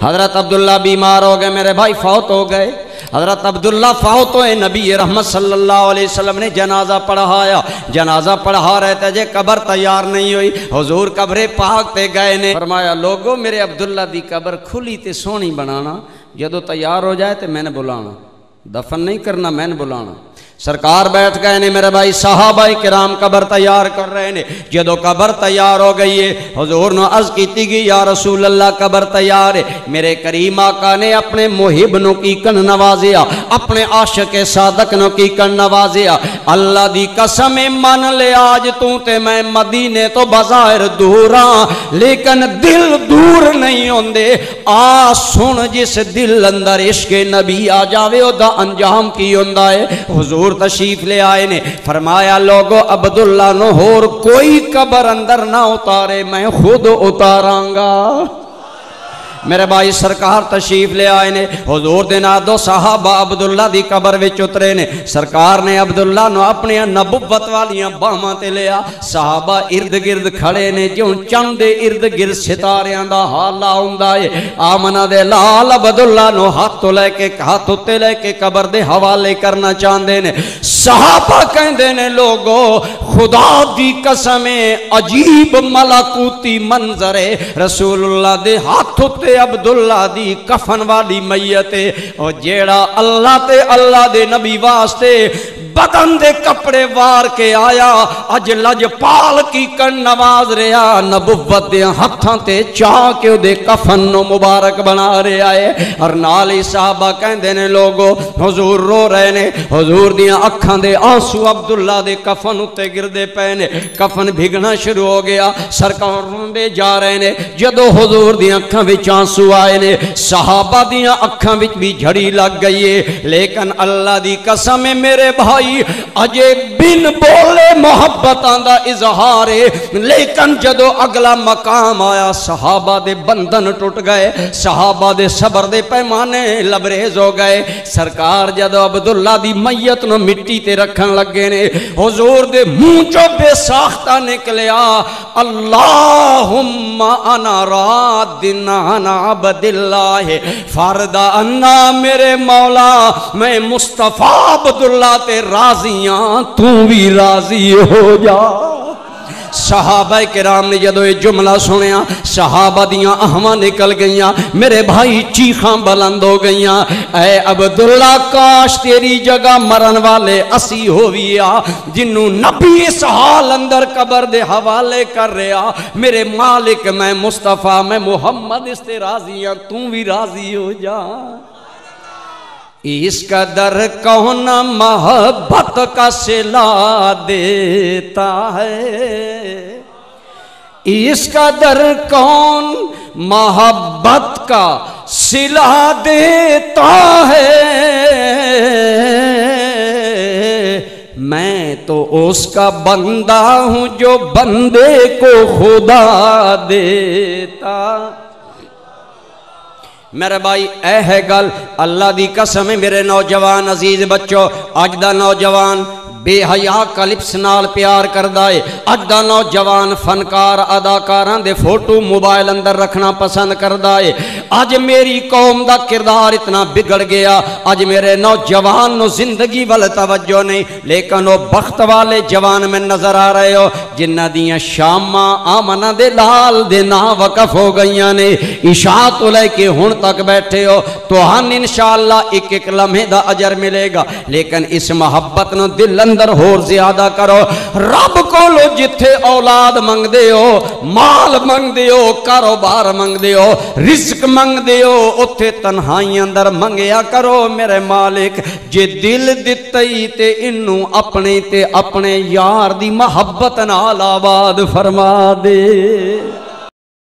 حضرت عبداللہ بیمار ہو گئے میرے بھائی، فوت ہو گئے۔ حضرت عبداللہ فوت ہوئے، نبی رحمت صلی اللہ علیہ وسلم نے جنازہ پڑھایا، جنازہ پڑھا رہے تھے جے قبر تیار نہیں ہوئی، حضور قبر پاک تے گئے نے، فرمایا لوگو میرے عبداللہ دی قبر کھلی تے سونی بنانا، جدو تیار ہو جائے تے میں نے بلانا، دفن نہیں کرنا، میں نے بلانا۔ سرکار بیٹھ گئے نے میرے بھائی، صحابہ کرام قبر تیار کر رہے نے، جدو قبر تیار ہو گئی ہے حضور نے عرض کیتی گئی یا رسول اللہ قبر تیار ہے، میرے کریم آقا نے اپنے محب نو کی کن نوازیا، اپنے عاشق صادق نو کی کن نوازیا، اللہ دی قسم من لے آج تو تے میں مدینے تو بظاہر دور ہاں لیکن دل دور نہیں ہوندے، آ سن جس دل اندر عشق نبی آ جاوے او دا انجام کی ہوندا ہے۔ حضور تشریف لے آئے نے، فرمایا لوگو عبداللہ نو ہور کوئی قبر اندر نہ اتارے، میں خود اتاراں گا۔ میرے بھائی سرکار تشریف لے آئے نے، حضور دے نال دو صحابہ عبداللہ دی قبر وچ اترے نے، سرکار نے عبداللہ نو اپنی نبوت والیاں باہاں تے لیا، صحابہ ارد گرد کھڑے نے جوں چند دے ارد گرد ستاریاں دا حالا ہوندا ہے، آمنہ دے لال عبداللہ نو ہاتھ لے کے ہاتھ تے لے کے قبر دے حوالے کرنا چاہندے نے، صحابہ کہندے نے لوگو خدا دی قسم عجیب ملکوتی منظر ہے، رسول اللہ دے ہاتھ تے عبداللہ دی کفن والی میت او جیڑا اللہ تے اللہ دے نبی واسطے بدن دے کپڑے وار کے آیا، اج لج پال کی کن نواز رہا، نبوت دے ہتھاں تے چاہ کے دے کفن نو مبارک بنا رہا ہے، اور نال ہی صحابہ کہندے نے لوگو حضور رو رہے نے، حضور دیاں اکھاں دے آنسو عبداللہ دے کفن اتے گردے پے نے، کفن بھگنا شروع ہو گیا، سرکار روندے جا رہے نے، جدو حضور دیاں اکھاں وچ آنسو آئے نے، صحابہ دیاں اکھاں وچ بھی جھڑی لگ گئی ہے، لیکن اللہ دی قسم میرے بھائی اجے بن بولے محبتاں دا اظہار ہے، لیکن جدو اگلا مقام آیا صحابہ دے بندن ٹوٹ گئے، صحابہ دے صبر دے پیمانے لبریز ہو گئے، سرکار جدو عبداللہ دی میت نو مٹی تے رکھن لگے نے، حضور دے منہ چو بے ساختہ نکلیا اللہم انا رادن انا عبداللہ فردا انا، میرے مولا میں مصطفیٰ عبداللہ تے راضیاں تو بھی راضی ہو جا۔ صحابہ کرام نے جدو یہ جملہ سنیا صحابہ دیاں اہواں نکل گئیاں، میرے بھائی چیخاں بلند ہو گئیاں، اے عبداللہ کاش تیری جگہ مرن والے اسی ہویا جنوں نبی اس حال اندر قبر دے حوالے کر رہا، میرے مالک میں مصطفیٰ میں محمد اس تے راضیاں تو بھی راضی ہو جا۔ اس قدر کون محبت کا صلہ دیتا ہے، اس قدر کون محبت کا صلہ دیتا ہے، میں تو اس کا بندہ ہوں جو بندے کو خدا دیتا۔ میرے بھائی اے ہے گل اللہ دی قسم میرے نوجوان عزیز بچوں، اج دا نوجوان بے حیا کلپس نال پیار کردا ہے، اج دا نوجوان فنکار اداکاراں دے فوٹو موبائل اندر رکھنا پسند کردا ہے، اج میری قوم دا کردار اتنا بگڑ گیا، اج میرے نوجوان نو زندگی وال توجہ نہیں، لیکن وہ بخت والے جوان میں نظر آ رہے ہو جنہ دیاں شاماں آمنہ دے لال دے نا وقف ہو گئیاں نے، عشاء تو لے کے ہن تک بیٹھے ہو تو ہن انشاءاللہ ایک ایک لمحے دا اجر ملے گا، لیکن اس محبت نو دل اندر ہور زیادہ کرو، رب کو لو جتھے اولاد منگ دے ہو، مال منگ دے ہو، کاروبار منگ دے ہو، رزق منگ دے ہو، اتھے تنہائی اندر منگیا کرو، میرے مالک جے دل دتائی تے انو اپنے تے اپنے یار دی محبت نال آباد فرما دے۔